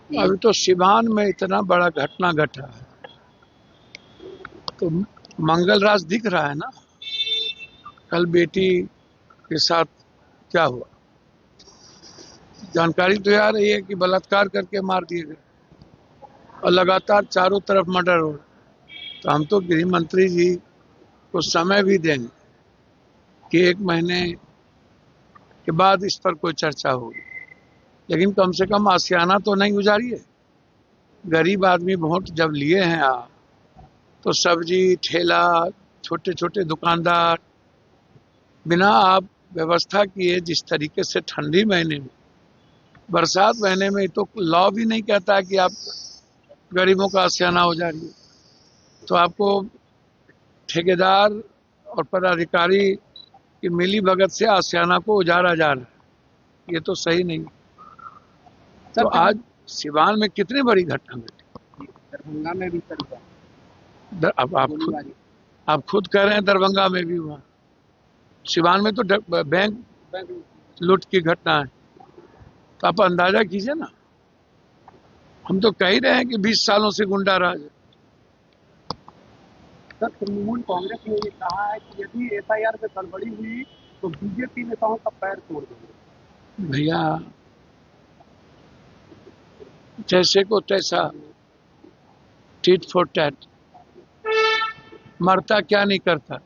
अभी तो सिवान में इतना बड़ा घटना घटा है, तो मंगलराज दिख रहा है ना। कल बेटी के साथ क्या हुआ, जानकारी तो आ रही है कि बलात्कार करके मार दिए गए और लगातार चारों तरफ मर्डर हो रहा। तो हम तो गृह मंत्री जी को समय भी देंगे कि 1 महीने के बाद इस पर कोई चर्चा होगी, लेकिन कम से कम आशियाना तो नहीं गुजारिए। गरीब आदमी वोट जब लिए हैं आप, तो सब्जी ठेला, छोटे छोटे दुकानदार, बिना आप व्यवस्था किए जिस तरीके से ठंडी महीने में, बरसात महीने में, तो लॉ भी नहीं कहता कि आप गरीबों का आशियाना उजाड़िए। तो आपको ठेकेदार और पदाधिकारी की मिली भगत से आशियाना को उजाड़ा जा रहा है, ये तो सही नहीं। तो आज सिवान में कितनी बड़ी घटना घटी, दरभंगा में भी अब आप खुद कह रहे हैं दरभंगा में भी हुआ, सिवान में तो बैंक लूट की घटना है। तो आप अंदाजा कीजिए ना। हम तो कह ही रहे हैं कि 20 सालों से गुंडा राज है। सर, तृणमूल कांग्रेस ने ये कहा है कि यदि एफआईआर में गड़बड़ी हुई तो बीजेपी नेताओं का पैर तोड़ देंगे। भैया, जैसे को तैसा, टिट फॉर टैट, मरता क्या नहीं करता।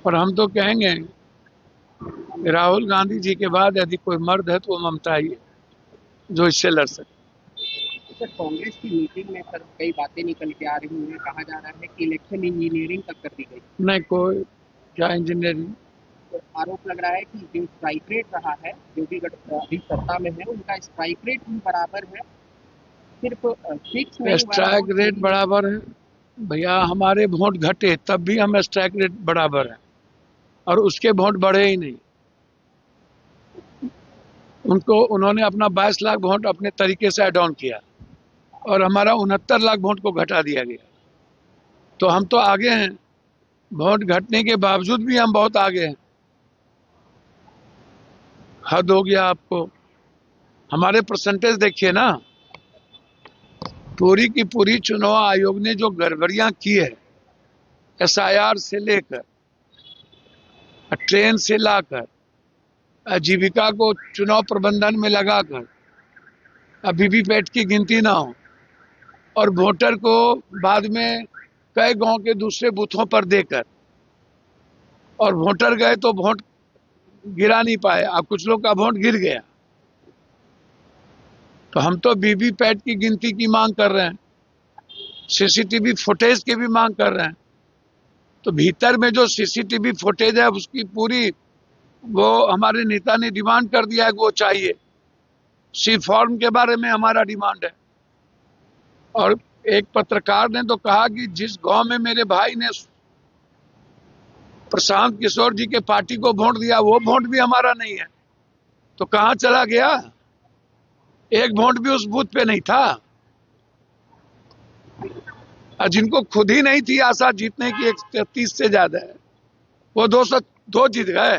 और हम तो कहेंगे राहुल गांधी जी के बाद यदि कोई मर्द है तो वो ममता ही है जो इससे लड़ सके। सर, कांग्रेस की मीटिंग में सर कई बातें निकल के आ रही हैं। कहा जा रहा है कि इलेक्शन इंजीनियरिंग तक कर दी गई। नहीं, कोई क्या इंजीनियरिंग। तो आरोप लग रहा है कि जो स्ट्राइक रेट रहा है, जो भी अभी सत्ता में है, उनका स्ट्राइक रेट भी बराबर है, सिर्फ फिक्स नहीं। स्ट्राइक रेट बराबर है भैया, हमारे वोट घटे तब भी हम स्ट्राइक रेट बराबर है, और उसके वोट बढ़े ही नहीं। उन्होंने अपना 22 लाख वोट अपने तरीके से ऐड ऑन किया और हमारा 69 लाख वोट को घटा दिया गया। तो हम तो आगे हैं, वोट घटने के बावजूद भी हम बहुत आगे हैं। हद हो गया आपको। हमारे परसेंटेज देखिए ना, पूरी की पूरी चुनाव आयोग ने जो गड़बड़ियां की है, एसआईआर से लेकर ट्रेन से लाकर जीविका को चुनाव प्रबंधन में लगाकर वीवीपैट की गिनती ना हो, और वोटर को बाद में कई गांव के दूसरे बूथों पर देकर, और वोटर गए तो वोट गिरा नहीं पाए, अब कुछ लोग का वोट गिर गया। तो हम तो वीवीपैट की गिनती की मांग कर रहे हैं, सीसीटीवी फुटेज की भी मांग कर रहे हैं। तो भीतर में जो सीसीटीवी फुटेज है उसकी पूरी, वो हमारे नेता ने डिमांड कर दिया है कि वो चाहिए। सी फॉर्म के बारे में हमारा डिमांड है। और एक पत्रकार ने तो कहा कि जिस गांव में मेरे भाई ने प्रशांत किशोर जी के पार्टी को वोट दिया, वो वोट भी हमारा नहीं है। तो कहां चला गया? एक वोट भी उस बूथ पे नहीं था। और जिनको खुद ही नहीं थी आशा जीतने की 130 से ज्यादा है, वो 202 जीत गए।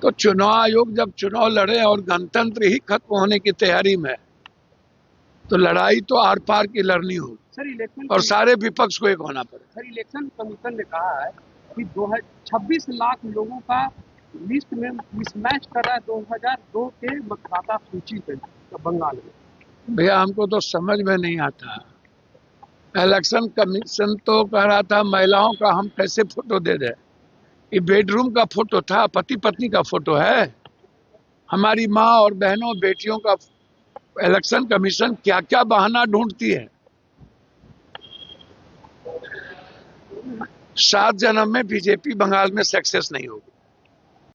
तो चुनाव आयोग जब चुनाव लड़े और गणतंत्र ही खत्म होने की तैयारी में, तो लड़ाई तो आर पार की लड़नी होगी सर। इलेक्शन और सारे विपक्ष को एक होना पड़े। सर, इलेक्शन कमीशन ने कहा है कि 26 लाख लोगों का लिस्ट में मिसमैच कर रहा है 2002 के मतदाता सूची से बंगाल में। भैया, हमको तो समझ में नहीं आता। इलेक्शन कमीशन तो कह रहा था महिलाओं का हम कैसे फोटो दे दें। ये बेडरूम का फोटो था, पति पत्नी का फोटो है। हमारी माँ और बहनों बेटियों का इलेक्शन कमीशन क्या क्या बहाना ढूंढती है। 7 जन्म में बीजेपी बंगाल में सक्सेस नहीं होगी।